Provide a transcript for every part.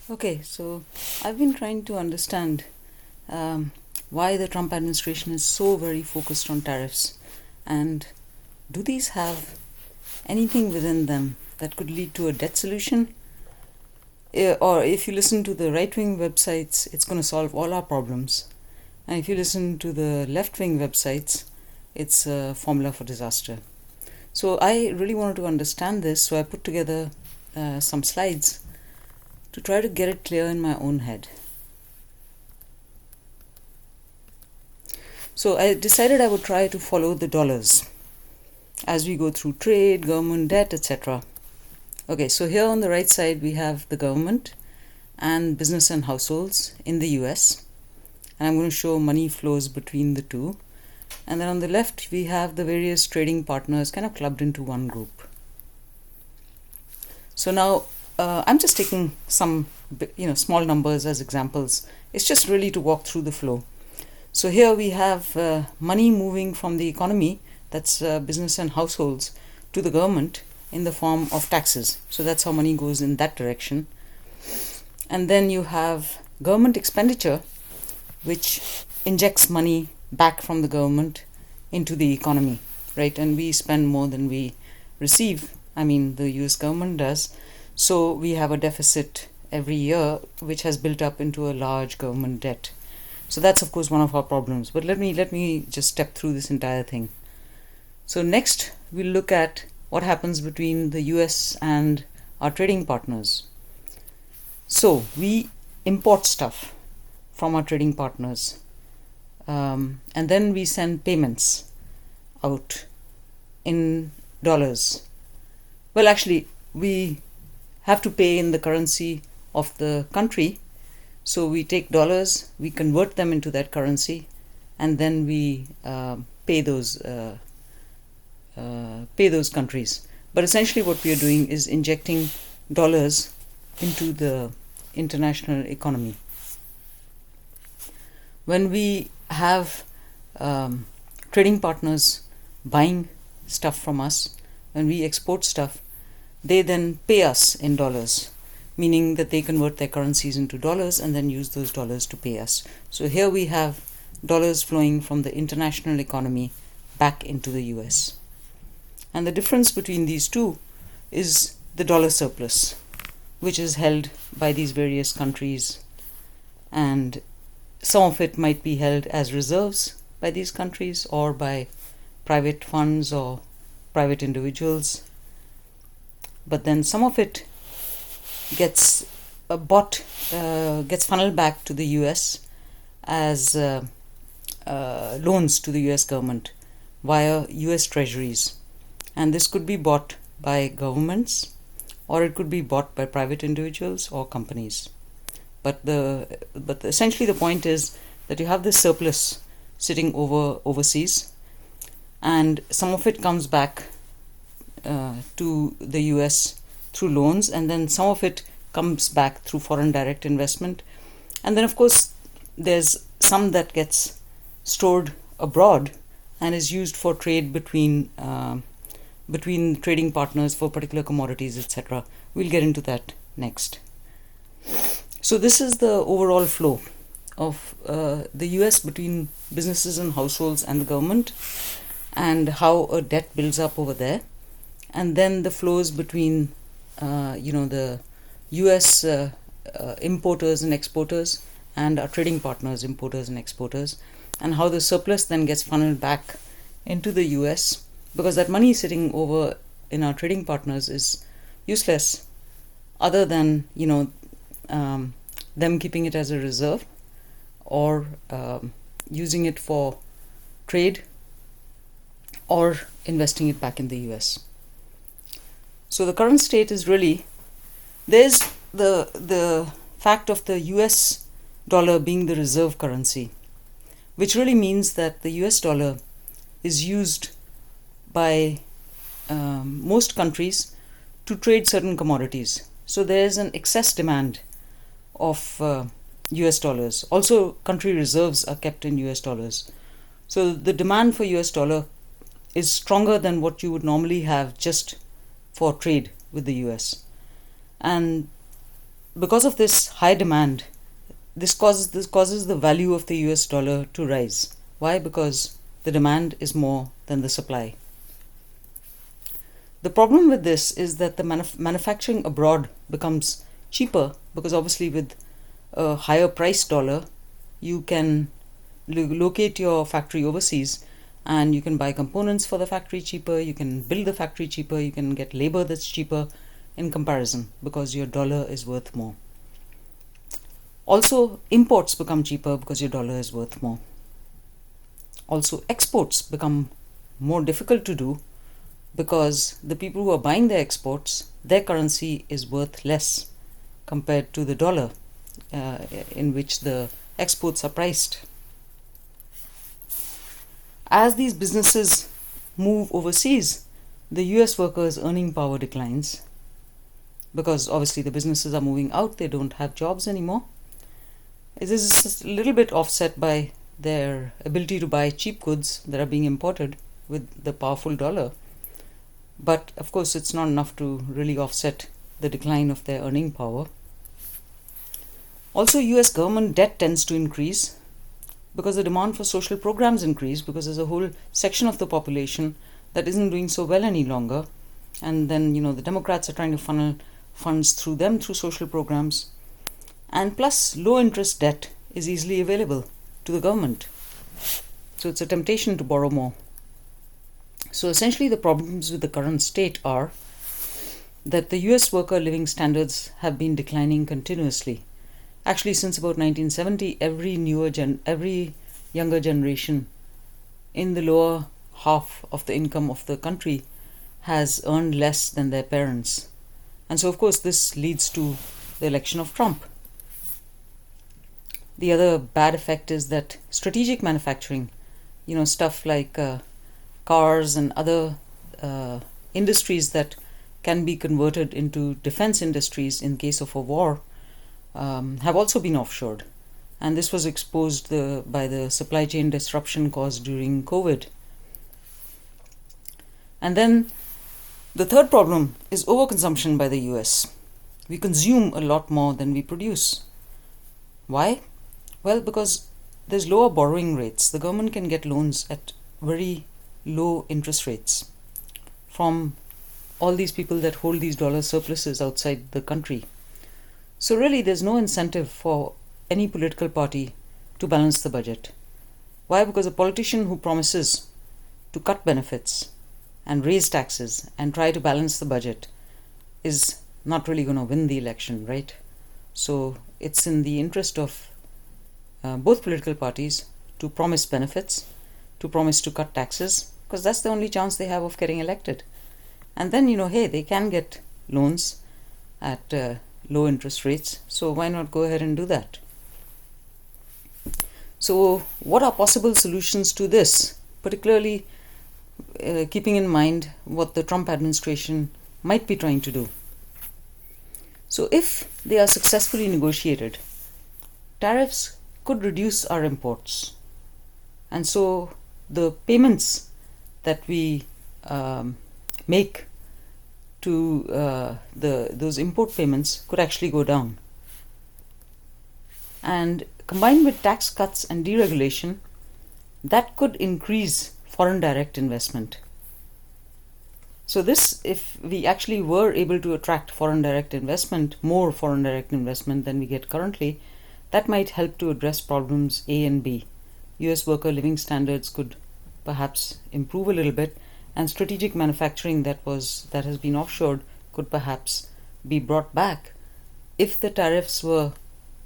Okay, so I've been trying to understand um, why the Trump administration is so very focused on tariffs, and do these have anything within them that could lead to a debt solution? Or if you listen to the right wing websites, it's going to solve all our problems. And if you listen to the left wing websites, it's a formula for disaster. So I really wanted to understand this, so I put together some slides to try to get it clear in my own head. So I decided I would try to follow the dollars as we go through trade, government debt, etc. Okay, so here on the right side we have the government and business and households in the US, and I'm going to show money flows between the two. And then on the left we have the various trading partners kind of clubbed into one group. So now I'm just taking some small numbers as examples. It's just really to walk through the flow. So here we have money moving from the economy, that's business and households, to the government in the form of taxes. So that's how money goes in that direction. And then you have government expenditure, which injects money back from the government into the economy, right? And we spend more than we receive. I mean, the US government does. So we have a deficit every year, which has built up into a large government debt. So that's, of course, one of our problems. But let me just step through this entire thing. So next, we'll look at what happens between the US and our trading partners. So we import stuff from our trading partners, and then we send payments out in dollars. Well, actually, we have to pay in the currency of the country. So we take dollars, we convert them into that currency, and then we pay those countries. But essentially what we are doing is injecting dollars into the international economy. When we have trading partners buying stuff from us, when we export stuff, they then pay us in dollars, meaning that they convert their currencies into dollars and then use those dollars to pay us. So here we have dollars flowing from the international economy back into the US. And the difference between these two is the dollar surplus, which is held by these various countries, and some of it might be held as reserves by these countries or by private funds or private individuals. But then some of it gets gets funneled back to the US as loans to the US government via US treasuries. And this could be bought by governments, or it could be bought by private individuals or companies. But essentially the point is that you have this surplus sitting overseas, and some of it comes back to the US through loans, and then some of it comes back through foreign direct investment. And then, of course, there's some that gets stored abroad and is used for trade between trading partners for particular commodities, etc. We'll get into that next. So this is the overall flow of the US between businesses and households and the government, and how a debt builds up over there. And then the flows between the US importers and exporters and our trading partners, importers and exporters, and how the surplus then gets funneled back into the US, because that money sitting over in our trading partners is useless other than them keeping it as a reserve or using it for trade or investing it back in the US. So the current state is really, there's the fact of the US dollar being the reserve currency, which really means that the US dollar is used by most countries to trade certain commodities. So there's an excess demand of US dollars. Also, country reserves are kept in US dollars. So the demand for US dollar is stronger than what you would normally have just for trade with the US. And because of this high demand, this causes the value of the US dollar to rise. Why? Because the demand is more than the supply. The problem with this is that the manufacturing abroad becomes cheaper, because obviously with a higher price dollar, you can locate your factory overseas and you can buy components for the factory cheaper, you can build the factory cheaper, you can get labor that's cheaper in comparison because your dollar is worth more. Also, imports become cheaper because your dollar is worth more. Also, exports become more difficult to do because the people who are buying their exports, their currency is worth less compared to the dollar in which the exports are priced. As these businesses move overseas, the US workers' earning power declines because obviously the businesses are moving out, they don't have jobs anymore. This is a little bit offset by their ability to buy cheap goods that are being imported with the powerful dollar. But of course, it's not enough to really offset the decline of their earning power. Also, US government debt tends to increase because the demand for social programs increase, because there's a whole section of the population that isn't doing so well any longer. And then, the Democrats are trying to funnel funds through them through social programs. And plus, low interest debt is easily available to the government. So it's a temptation to borrow more. So essentially, the problems with the current state are that the US worker living standards have been declining continuously. Actually, since about 1970, every younger generation in the lower half of the income of the country has earned less than their parents. And so, of course, this leads to the election of Trump. The other bad effect is that strategic manufacturing, stuff like cars and other industries that can be converted into defense industries in case of a war, have also been offshored. And this was exposed by the supply chain disruption caused during COVID. And then the third problem is overconsumption by the US. We consume a lot more than we produce. Why? Well, because there's lower borrowing rates. The government can get loans at very low interest rates from all these people that hold these dollar surpluses outside the country. So really, there's no incentive for any political party to balance the budget. Why? Because a politician who promises to cut benefits and raise taxes and try to balance the budget is not really going to win the election, right? So it's in the interest of both political parties to promise benefits, to promise to cut taxes, because that's the only chance they have of getting elected. And then, they can get loans at low interest rates, so why not go ahead and do that? So what are possible solutions to this, particularly keeping in mind what the Trump administration might be trying to do? So if they are successfully negotiated, tariffs could reduce our imports, and so the payments that we make to those import payments could actually go down. And combined with tax cuts and deregulation, that could increase foreign direct investment. So this, if we actually were able to attract foreign direct investment, more foreign direct investment than we get currently, that might help to address problems A and B. US worker living standards could perhaps improve a little bit, and strategic manufacturing that has been offshored could perhaps be brought back if the tariffs were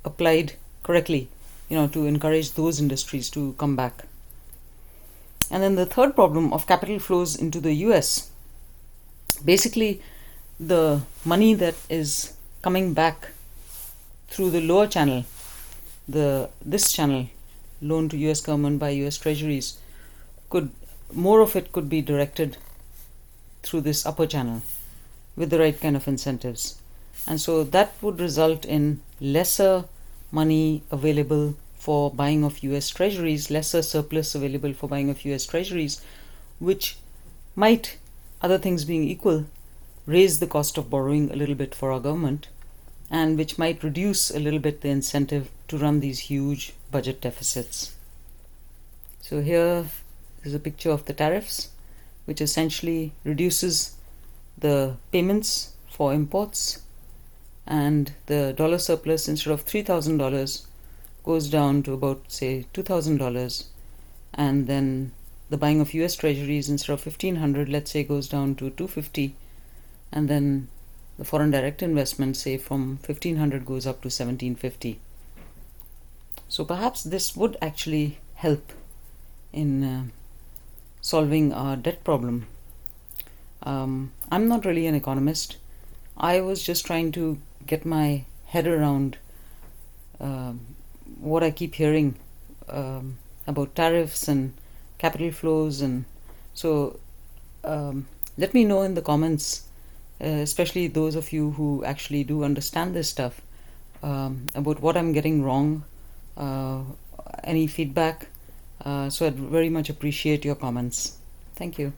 applied correctly, to encourage those industries to come back. And then the third problem of capital flows into the US. Basically, the money that is coming back through the lower channel, this channel loaned to US government by US treasuries, more of it could be directed through this upper channel with the right kind of incentives. And so that would result in lesser money available for buying of US treasuries, lesser surplus available for buying of US treasuries, which might, other things being equal, raise the cost of borrowing a little bit for our government. and which might reduce a little bit the incentive to run these huge budget deficits. So here is a picture of the tariffs, which essentially reduces the payments for imports, and the dollar surplus, instead of $3,000, goes down to about, say, $2,000, and then the buying of US treasuries, instead of $1,500, let's say, goes down to $250, and then the foreign direct investment, say, from $1,500 goes up to $1,750. So perhaps this would actually help in solving our debt problem. I'm not really an economist. I was just trying to get my head around what I keep hearing about tariffs and capital flows, and so let me know in the comments, especially those of you who actually do understand this stuff, about what I'm getting wrong, any feedback. So I'd very much appreciate your comments. Thank you.